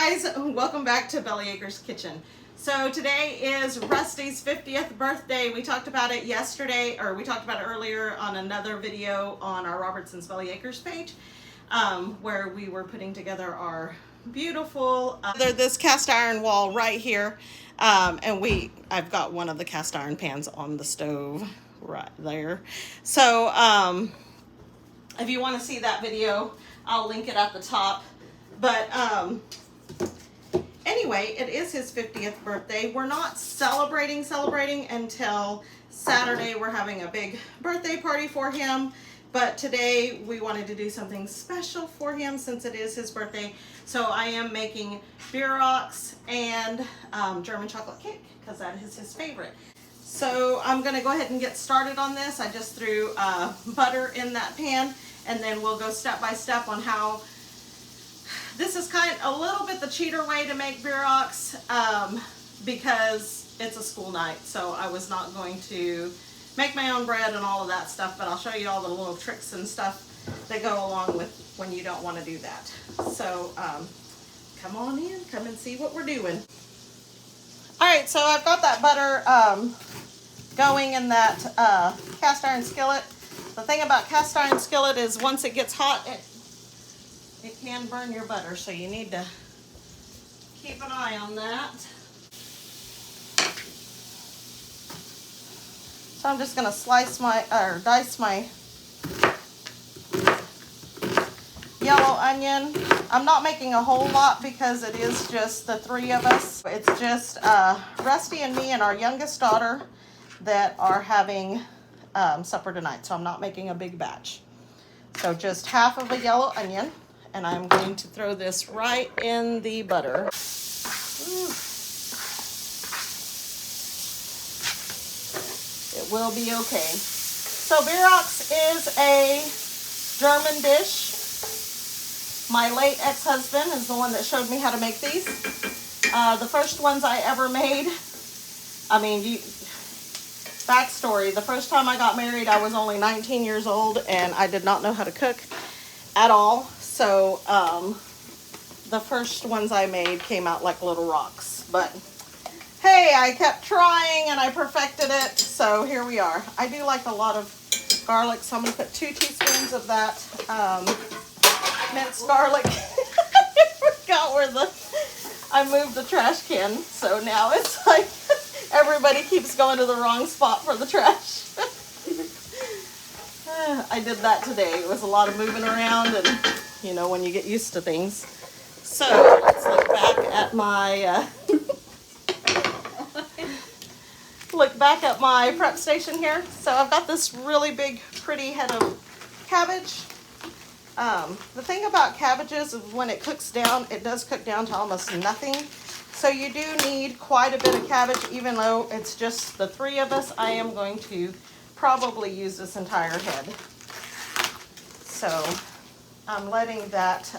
guys, welcome back to Bellyaker's Kitchen. So today is Rusty's 50th birthday. We talked about it yesterday, or we talked about it earlier on another video on our Robertson's Bellyaker's page, where we were putting together our beautiful, this cast iron wall right here. And I've got one of the cast iron pans on the stove right there. So if you want to see that video, I'll link it at the top. But anyway, it is his 50th birthday. We're not celebrating until Saturday. We're having a big birthday party for him. But today we wanted to do something special for him since it is his birthday. So I am making Bierocks and German chocolate cake because that is his favorite. So I'm going to go ahead and get started on this. I just threw butter in that pan, and then we'll go step by step on how. This is kind of a little bit the cheater way to make Bierocks because it's a school night, so I was not going to make my own bread and all of that stuff, but I'll show you all the little tricks and stuff that go along with when you don't want to do that. So come on in, come and see what we're doing. Alright, so I've got that butter going in that cast iron skillet. The thing about cast iron skillet is once it gets hot, it can burn your butter, so you need to keep an eye on that. So I'm just going to dice my yellow onion. I'm not making a whole lot because it is just the three of us. It's just Rusty and me and our youngest daughter that are having supper tonight, so I'm not making a big batch. So just half of a yellow onion. And I'm going to throw this right in the butter. Ooh. It will be okay. So Bierocks is a German dish. My late ex-husband is the one that showed me how to make these. The first ones I ever made, backstory, the first time I got married, I was only 19 years old and I did not know how to cook at all. So the first ones I made came out like little rocks, but hey, I kept trying and I perfected it, so here we are. I do like a lot of garlic, so I'm going to put 2 teaspoons of that minced garlic. I forgot where I moved the trash can, so now it's like everybody keeps going to the wrong spot for the trash. I did that today. It was a lot of moving around, and you know, when you get used to things. So let's look back at my prep station here. So I've got this really big, pretty head of cabbage. The thing about cabbages is when it cooks down, it does cook down to almost nothing. So you do need quite a bit of cabbage, even though it's just the three of us. I am going to probably use this entire head. So I'm letting that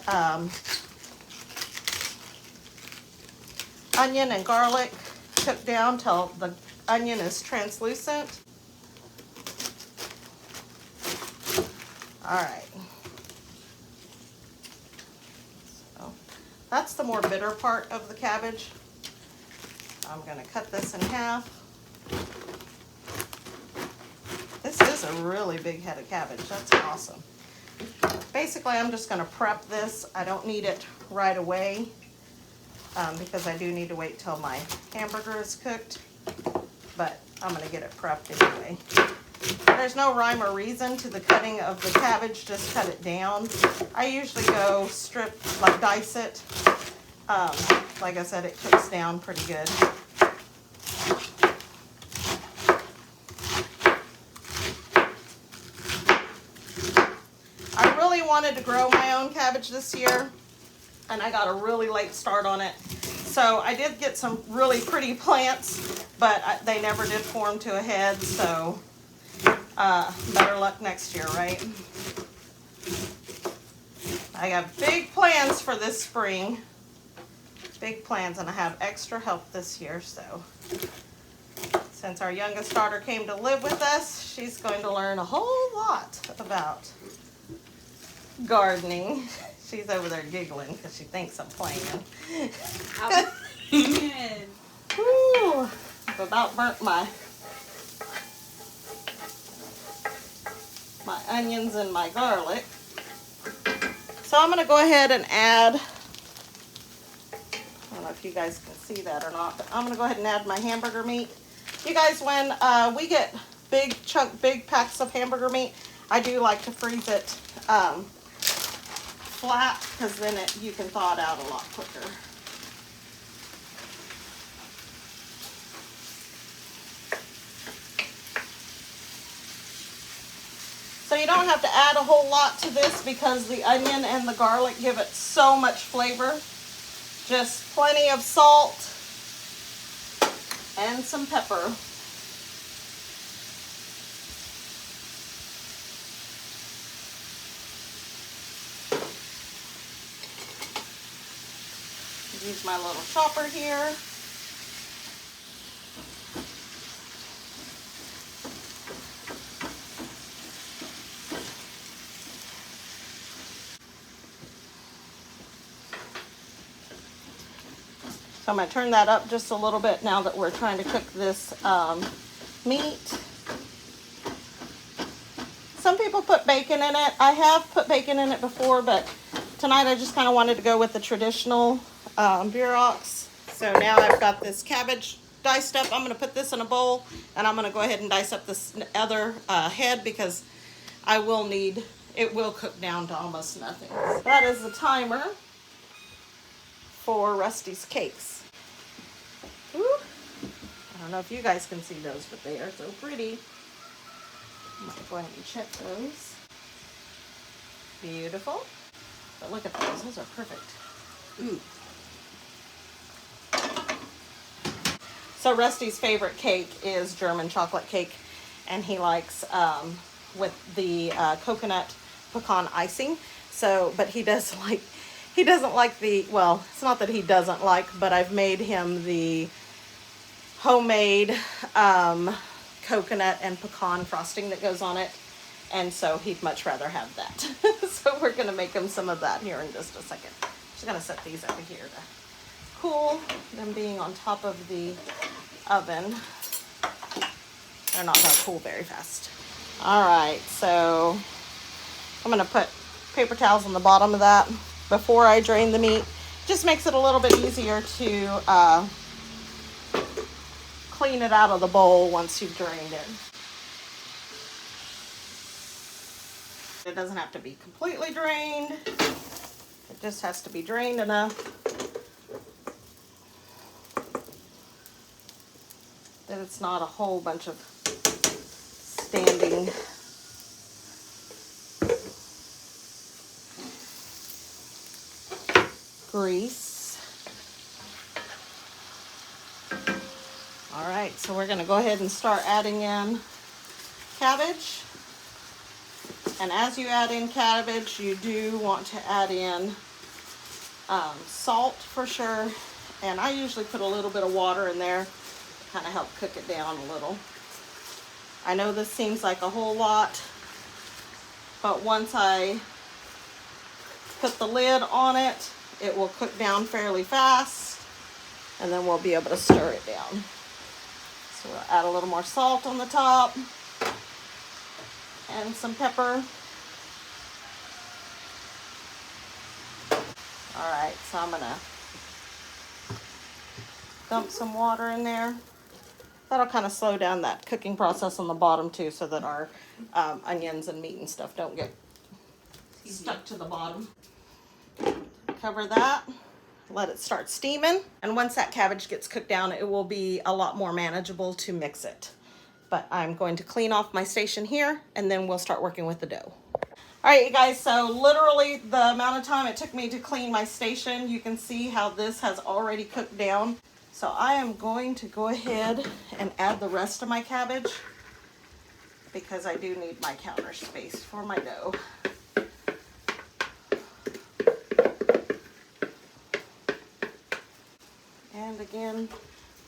onion and garlic cook down till the onion is translucent. All right. So that's the more bitter part of the cabbage. I'm going to cut this in half. This is a really big head of cabbage. That's awesome. Basically, I'm just going to prep this. I don't need it right away because I do need to wait till my hamburger is cooked, but I'm going to get it prepped anyway. There's no rhyme or reason to the cutting of the cabbage, just cut it down. I usually go dice it. Like I said, it cooks down pretty good. Wanted to grow my own cabbage this year, and I got a really late start on it. So I did get some really pretty plants, but they never did form to a head, so better luck next year, right? I have big plans for this spring. Big plans, and I have extra help this year, so since our youngest daughter came to live with us, she's going to learn a whole lot about gardening. She's over there giggling because she thinks I'm playing. Woo! I've about burnt my onions and my garlic. So I'm going to go ahead and add, I don't know if you guys can see that or not, but I'm going to go ahead and add my hamburger meat. You guys, when we get big packs of hamburger meat, I do like to freeze it flat, because then you can thaw it out a lot quicker. So you don't have to add a whole lot to this because the onion and the garlic give it so much flavor. Just plenty of salt and some pepper. Use my little chopper here. So I'm going to turn that up just a little bit now that we're trying to cook this meat. Some people put bacon in it. I have put bacon in it before, but tonight I just kind of wanted to go with the traditional Bierocks. So now I've got this cabbage diced up. I'm going to put this in a bowl, and I'm going to go ahead and dice up this other head because it will cook down to almost nothing. So that is the timer for Rusty's cakes. Woo. I don't know if you guys can see those, but they are so pretty. I'm going to go ahead and check those. Beautiful. But look at those. Those are perfect. Ooh. So Rusty's favorite cake is German chocolate cake, and he likes with the coconut pecan icing. So, but he doesn't like the, well, it's not that he doesn't like, but I've made him the homemade coconut and pecan frosting that goes on it, and so he'd much rather have that. So we're going to make him some of that here in just a second. Just going to set these over here to cool, them being on top of the oven. They're not going to cool very fast. All right, so I'm going to put paper towels on the bottom of that before I drain the meat. Just makes it a little bit easier to clean it out of the bowl once you've drained it. It doesn't have to be completely drained. It just has to be drained enough that it's not a whole bunch of standing grease. All right, so we're going to go ahead and start adding in cabbage. And as you add in cabbage, you do want to add in salt for sure. And I usually put a little bit of water in there to kind of help cook it down a little. I know this seems like a whole lot, but once I put the lid on it, it will cook down fairly fast, and then we'll be able to stir it down. So we'll add a little more salt on the top and some pepper. All right, so I'm gonna dump some water in there. That'll kind of slow down that cooking process on the bottom too, so that our onions and meat and stuff don't get stuck to the bottom. Cover that, let it start steaming, and once that cabbage gets cooked down, it will be a lot more manageable to mix it. But I'm going to clean off my station here, and then we'll start working with the dough. All right, you guys, so literally the amount of time it took me to clean my station, you can see how this has already cooked down. So I am going to go ahead and add the rest of my cabbage because I do need my counter space for my dough. And again,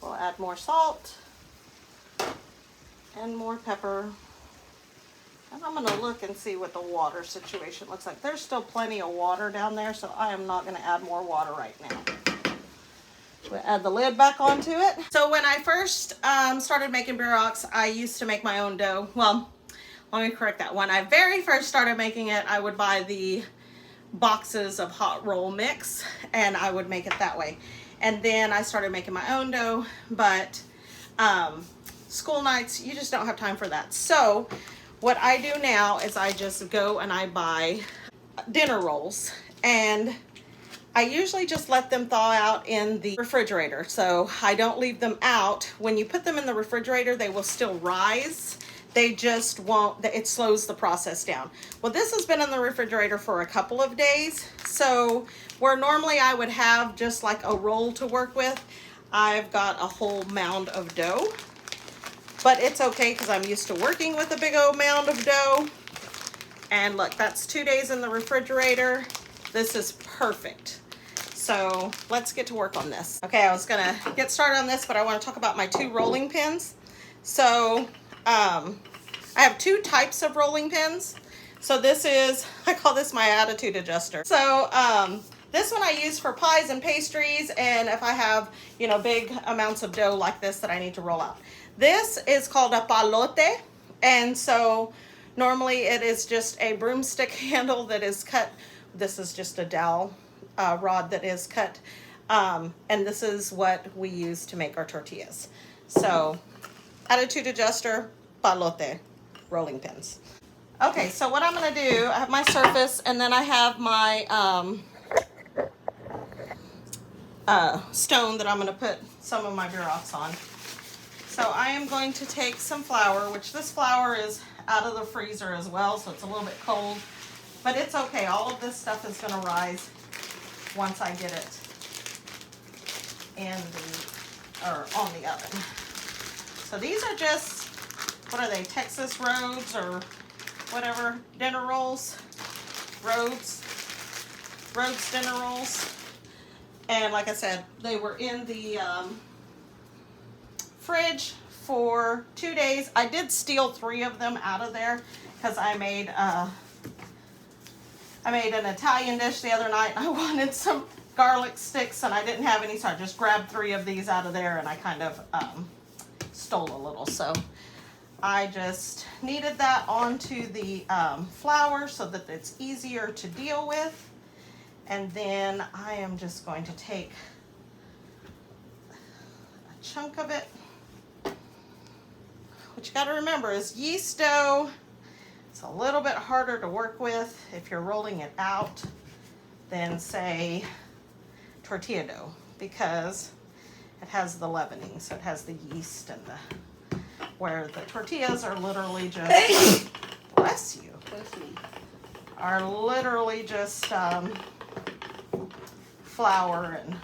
we'll add more salt and more pepper And I'm gonna look and see what the water situation looks like. There's still plenty of water down there, so I am not gonna add more water right now. We'll add the lid back onto it. So when I first started making Bierocks, I used to make my own dough. Well, let me correct that. When I very first started making it, I would buy the boxes of hot roll mix and I would make it that way. And then I started making my own dough, but school nights, you just don't have time for that. So what I do now is I just go and I buy dinner rolls, and I usually just let them thaw out in the refrigerator. So I don't leave them out. When you put them in the refrigerator, they will still rise. They just won't, it slows the process down. Well, this has been in the refrigerator for a couple of days. So where normally I would have just like a roll to work with, I've got a whole mound of dough. But it's okay because I'm used to working with a big old mound of dough. And look, that's 2 days in the refrigerator. This is perfect. So let's get to work on this. Okay, I was gonna get started on this, but I want to talk about my 2 rolling pins. So I have 2 types of rolling pins. So this is, I call this my attitude adjuster. So this one I use for pies and pastries, and if I have, you know, big amounts of dough like this that I need to roll out. This is called a palote, and so normally it is just a broomstick handle that is cut. This is just a dowel rod that is cut, and this is what we use to make our tortillas. So attitude adjuster, palote, rolling pins. Okay, so what I'm gonna do, I have my surface, and then I have my stone that I'm gonna put some of my Bierocks on. So I am going to take some flour, which this flour is out of the freezer as well, so it's a little bit cold, but it's okay. All of this stuff is gonna rise once I get it in the, or on the oven. So these are just, what are they, Texas Rhodes or whatever, dinner rolls, Rhodes dinner rolls. And like I said, they were in the fridge for 2 days. I did steal 3 of them out of there because I made an Italian dish the other night and I wanted some garlic sticks and I didn't have any, so I just grabbed 3 of these out of there and I kind of stole a little. So I just kneaded that onto the flour so that it's easier to deal with. And then I am just going to take a chunk of it. What you gotta remember is yeast dough, it's a little bit harder to work with if you're rolling it out than, say, tortilla dough, because it has the leavening, so it has the yeast and the, where the tortillas are literally just, bless you, are literally just flour and,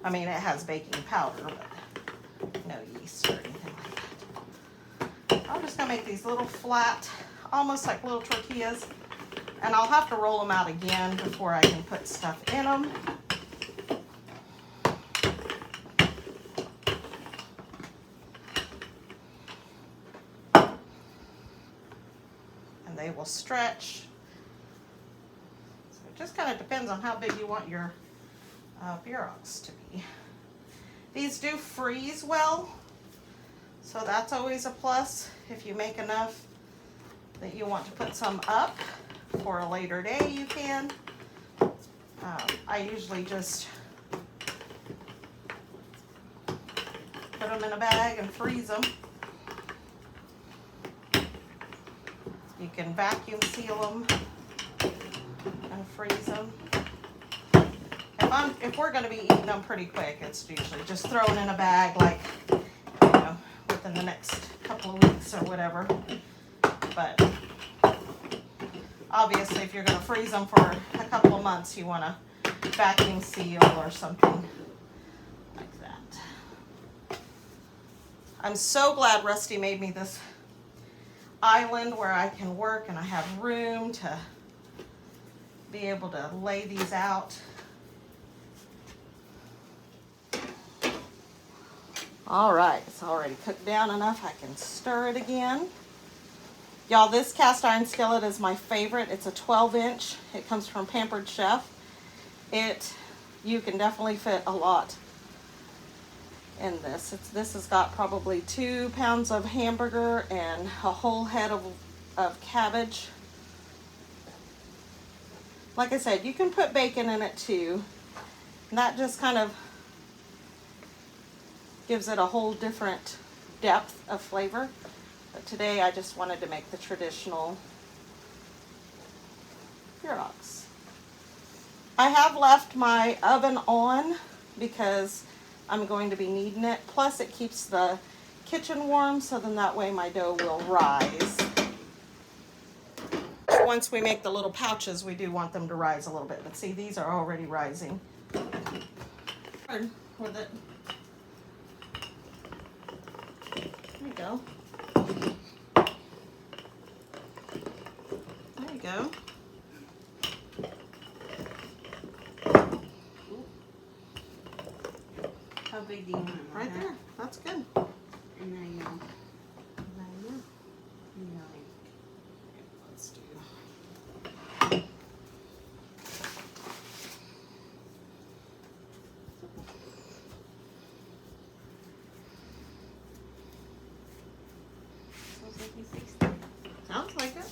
I mean, it has baking powder, but no yeast or anything like that. I'm just gonna make these little flat, almost like little tortillas, and I'll have to roll them out again before I can put stuff in them. And they will stretch. So it just kind of depends on how big you want your Bierocks to be. These do freeze well, so that's always a plus. If you make enough that you want to put some up for a later day, you can. I usually just put them in a bag and freeze them. You can vacuum seal them and freeze them. If we're going to be eating them pretty quick, it's usually just thrown in a bag, like, you know, within the next couple of weeks or whatever. But obviously, if you're going to freeze them for a couple of months, you want to vacuum seal or something like that. I'm so glad Rusty made me this island where I can work and I have room to be able to lay these out. All right, it's already cooked down enough. I can stir it again. Y'all, this cast iron skillet is my favorite. It's a 12-inch. It comes from Pampered Chef. You can definitely fit a lot in this. This has got probably 2 pounds of hamburger and a whole head of cabbage. Like I said, you can put bacon in it too. And that just kind of gives it a whole different depth of flavor. But today I just wanted to make the traditional Bierocks. I have left my oven on because I'm going to be kneading it. Plus it keeps the kitchen warm, so then that way my dough will rise. Once we make the little pouches, we do want them to rise a little bit. But see, these are already rising. With it. There you go. There you go. How big do you want it? Right there. That's good. And there you go. Let's do. Sounds like you fixed it. Sounds like it.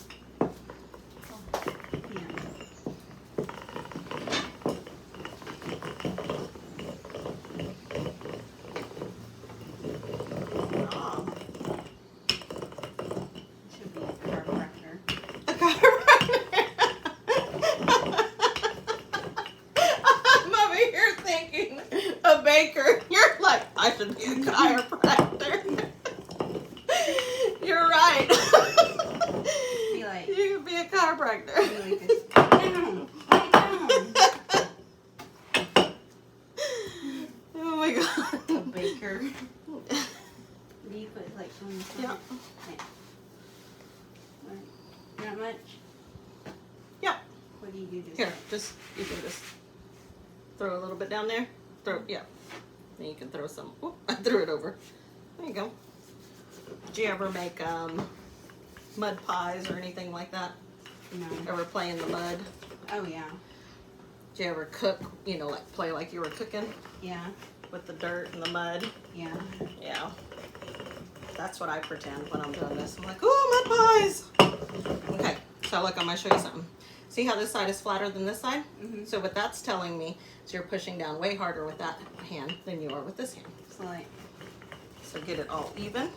I should be a chiropractor. You're right. Be like, you could be a chiropractor. Be like this. Down. Lay down. Oh my god. A baker. Do you put like on the side? Yeah. Right. Not much? Yeah. What do you do? Here, you can just throw a little bit down there. Yeah. Then you can throw some. Oop, I threw it over. There you go. Did you ever make mud pies or anything like that? No. Ever play in the mud? Oh yeah. Did you ever cook, like play like you were cooking? Yeah. With the dirt and the mud? Yeah. Yeah. That's what I pretend when I'm doing this. I'm like, oh, mud pies! Okay, so look, I'm going to show you something. See how this side is flatter than this side? Mm-hmm. So what that's telling me is you're pushing down way harder with that hand than you are with this hand. So get it all even.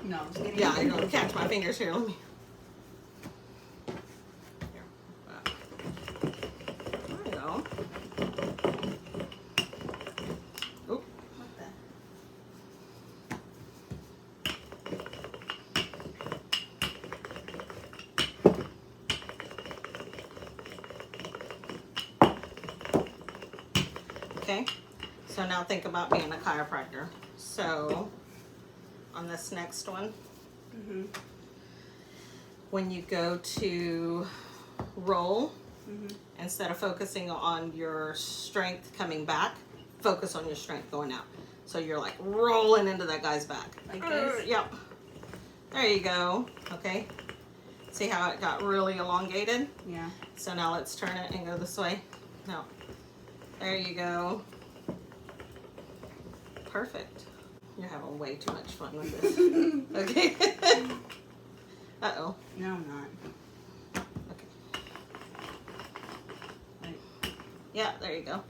No, it's getting yeah, I'm going to catch my fingers here. Let me. There you go. Oop. What the? Okay, so now think about being a chiropractor. So on this next one, when you go to roll, instead of focusing on your strength coming back, focus on your strength going out. So you're like rolling into that guy's back. Like this? Yep. There you go. Okay. See how it got really elongated? Yeah. So now let's turn it and go this way. No. There you go. Perfect. You're having way too much fun with this. Okay. Uh-oh. No, I'm not. Okay. Right. Yeah, there you go.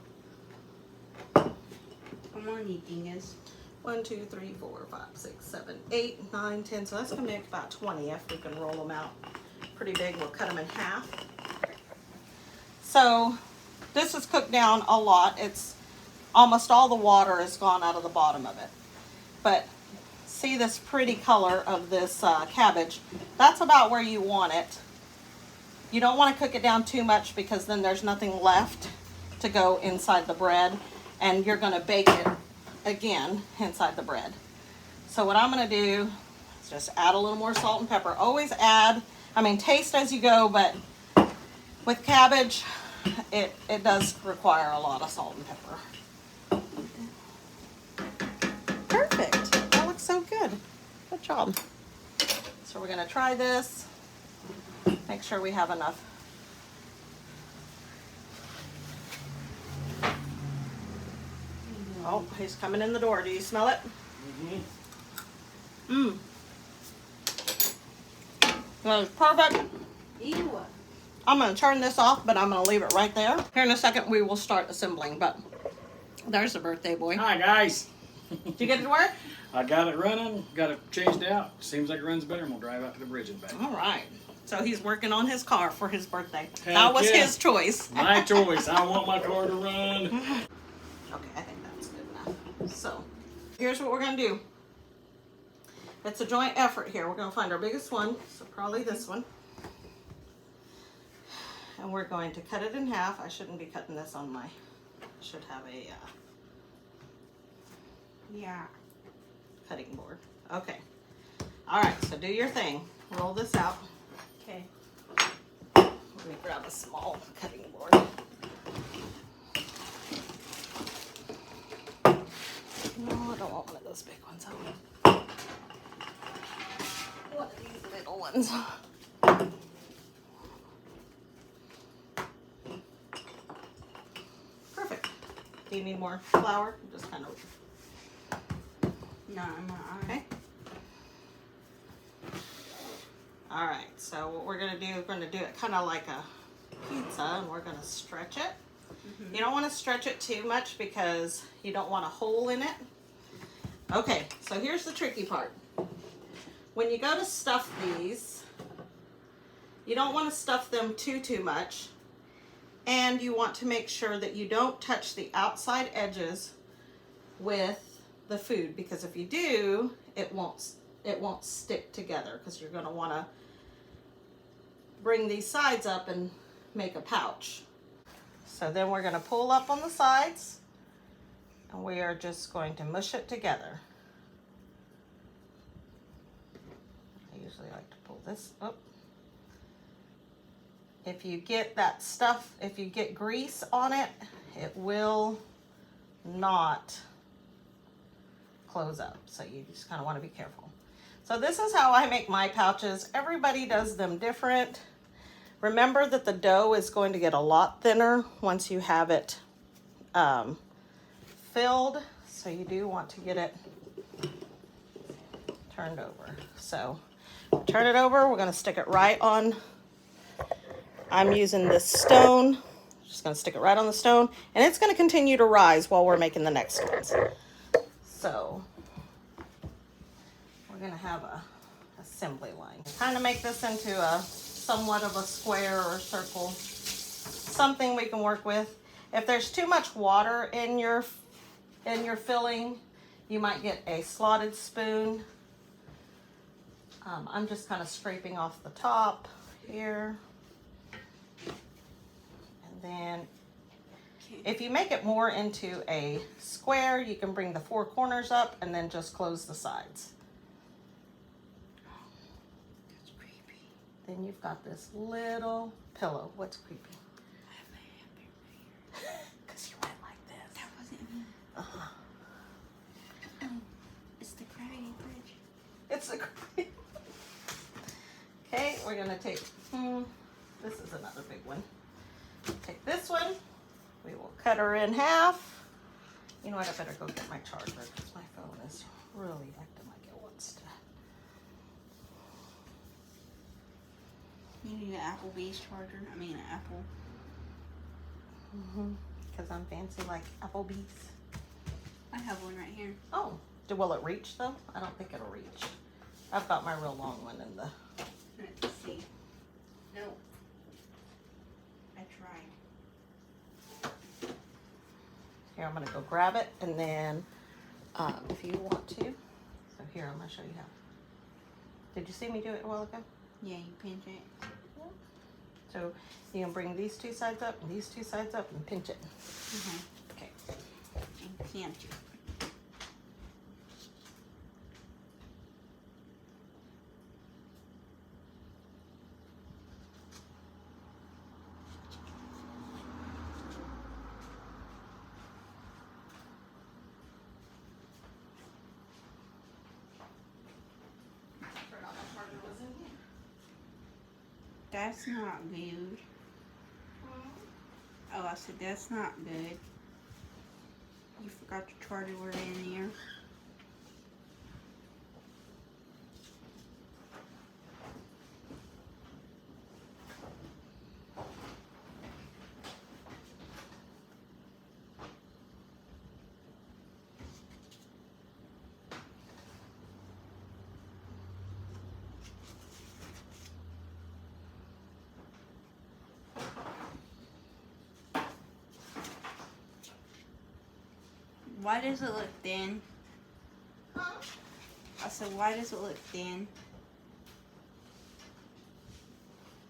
Come on, you dingus. 1, 2, 3, 4, 5, 6, 7, 8, 9, 10. So that's going to make about 20 if we can roll them out pretty big. We'll cut them in half. So this is cooked down a lot. It's almost all the water is gone out of the bottom of it. But see this pretty color of this cabbage? That's about where you want it. You don't want to cook it down too much because then there's nothing left to go inside the bread. And you're going to bake it again inside the bread. So what I'm going to do is just add a little more salt and pepper. Always add, taste as you go, but with cabbage, it does require a lot of salt and pepper. There job. So we're gonna try this. Make sure we have enough. Oh, he's coming in the door. Do you smell it? Mm-hmm. That is perfect. Ew. I'm going to turn this off, but I'm going to leave it right there. Here in a second, we will start assembling, but there's the birthday boy. Hi, guys. Did you get it to work? I got it running, got it changed out. Seems like it runs better, and we'll drive out to the bridge and back. All right. So he's working on his car for his birthday. Heck That was yeah. his choice. My choice. I want my car to run. Okay, I think that's good enough. So, here's what we're going to do. It's a joint effort here. We're going to find our biggest one, so probably this one. And we're going to cut it in half. I shouldn't be cutting this on my, I should have a Yeah. cutting board. Okay. All right, so do your thing. Roll this out. Okay. Let me grab a small cutting board. No, I don't want one of those big ones. I want one of these little ones. Perfect. Do you need more flour? Just kind of. No, I'm not. Okay. All right. So what we're gonna do, we're gonna do it kind of like a pizza, and we're gonna stretch it. Mm-hmm. You don't want to stretch it too much because you don't want a hole in it. Okay, so here's the tricky part. When you go to stuff these, you don't want to stuff them too much, and you want to make sure that you don't touch the outside edges with the food, because if you do, it won't stick together, because you're going to want to bring these sides up and make a pouch. So then we're going to pull up on the sides, and we are just going to mush it together. I usually like to pull this up. If you get that stuff, if you get grease on it, it will not close up. So you just kind of want to be careful. So this is how I make my pouches. Everybody does them different. Remember that the dough is going to get a lot thinner once you have it filled. So you do want to get it turned over. So turn it over. We're going to stick it right on. I'm using this stone. Just going to stick it right on the stone. And it's going to continue to rise while we're making the next ones. So we're going to have a assembly line. Kind of make this into a somewhat of a square or circle, something we can work with. If there's too much water in your filling, you might get a slotted spoon. I'm just kind of scraping off the top here. And then if you make it more into a square, you can bring the four corners up and then just close the sides. That's creepy. Then you've got this little pillow. What's creepy? I have my hamburger. Because you went like this. That wasn't me. It's the gravity bridge. It's a great. Okay, we're gonna take. This is another big one. Take this one. We will cut her in half. You know what? I better go get my charger because my phone is really acting like it wants to. You need an Applebee's charger. I mean, an Apple. Because I'm fancy like Applebee's. I have one right here. Oh, will it reach though? I don't think it'll reach. I've got my real long one in the. Let's see. No. I tried. Here, I'm gonna go grab it, and then if you want to. So here, I'm gonna show you how. Did you see me do it a while ago? Yeah, you pinch it. So you can bring these two sides up and these two sides up and pinch it. Okay. And pinch it. That's not good. Oh, I said that's not good. You forgot the charger were in there. Why does it look thin? I said, why does it look thin?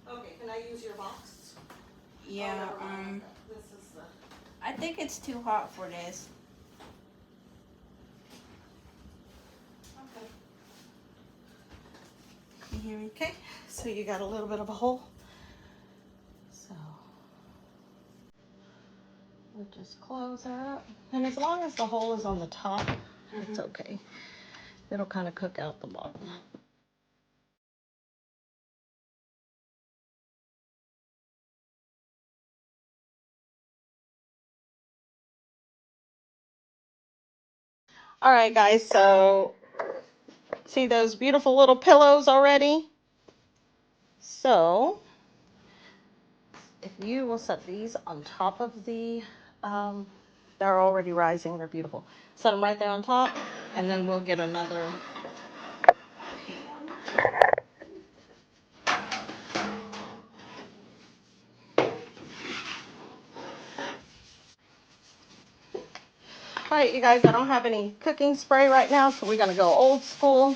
Okay, can I use your box? Yeah, Oh, never mind. This is the... I think it's too hot for this. Okay. You hear me? Okay, so you got a little bit of a hole. So we'll just close that. And as long as the hole is on the top, it's okay. It'll kind of cook out the bottom. All right, guys, so see those beautiful little pillows already? So if you will set these on top of the, they're already rising, they're beautiful. Set them right there on top, and then we'll get another All right, you guys, I don't have any cooking spray right now, so we're gonna go old school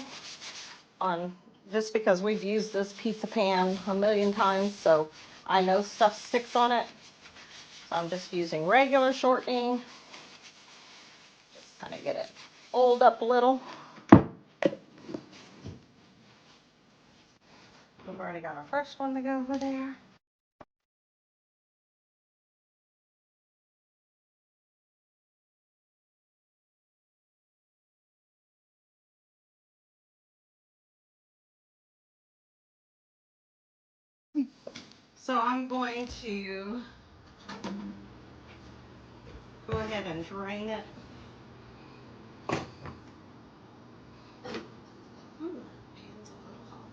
on, just because we've used this pizza pan a million times, so I know stuff sticks on it. So I'm just using regular shortening. Just kind of get it oiled up a little. We've already got our first one to go over there. So I'm going to go ahead and drain it. Ooh, pan's a little hot.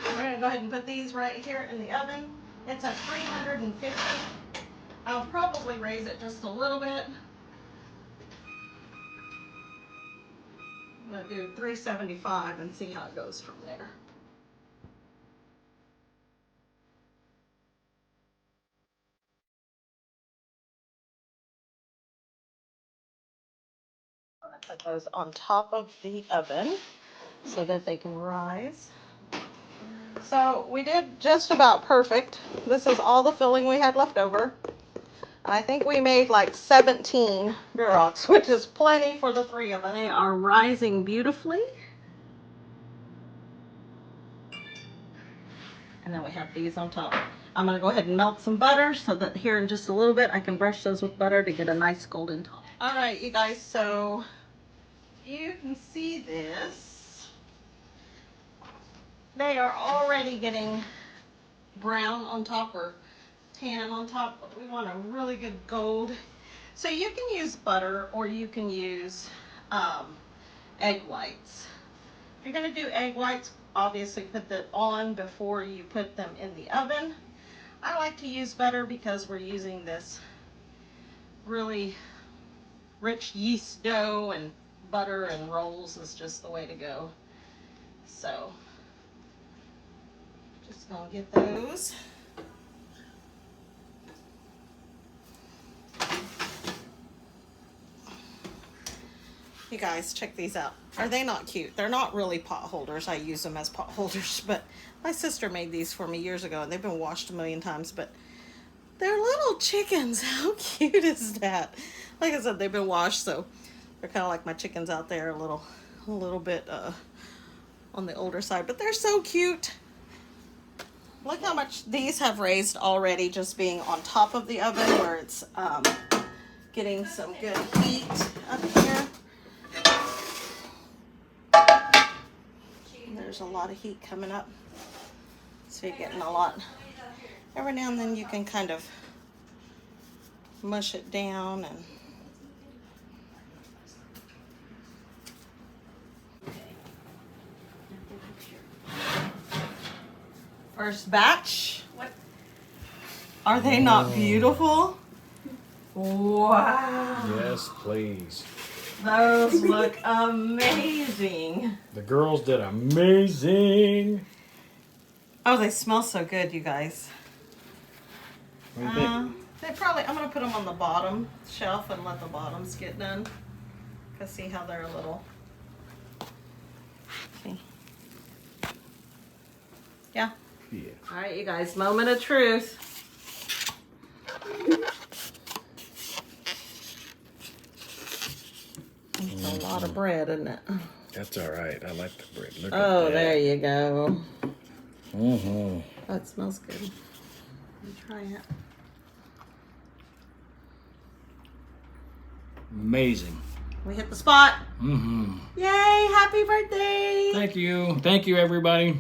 We're gonna go ahead and put these right here in the oven. It's at 350. I'll probably raise it just a little bit. I'm gonna do 375 and see how it goes from there. I'm gonna put those on top of the oven so that they can rise. So we did just about perfect. This is all the filling we had left over. I think we made like 17 Bierocks, which is plenty for the 3 of us. They are rising beautifully. And then we have these on top. I'm gonna go ahead and melt some butter so that here in just a little bit I can brush those with butter to get a nice golden top. All right, you guys, so you can see this. They are already getting brown on top or tan on top, but we want a really good gold. So you can use butter or you can use egg whites. If you're gonna do egg whites, obviously put that on before you put them in the oven. I like to use butter because we're using this really rich yeast dough, and butter and rolls is just the way to go. So just gonna get those. You guys, check these out. Are they not cute? They're not really pot holders. I use them as pot holders, but my sister made these for me years ago and they've been washed a million times, but they're little chickens. How cute is that? Like I said, they've been washed, so they're kind of like my chickens out there, a little bit on the older side, but they're so cute. Look how much these have raised already, just being on top of the oven where it's getting some good heat up here. And there's a lot of heat coming up, so you're getting a lot. Every now and then you can kind of mush it down and first batch. What? Are they not beautiful? Wow. Yes, please. Those look amazing. The girls did amazing. Oh, they smell so good, you guys. What do you think? They probably, I'm going to put them on the bottom shelf and let the bottoms get done. Because see how they're a little. See? Yeah. Yeah. All right, you guys, moment of truth. It's a lot of bread, isn't it? That's all right. I like the bread. Look Oh, at that. there you go. Mm-hmm. That smells good. Let me try it. Amazing. We hit the spot. Mm-hmm. Yay, happy birthday. Thank you. Thank you, everybody.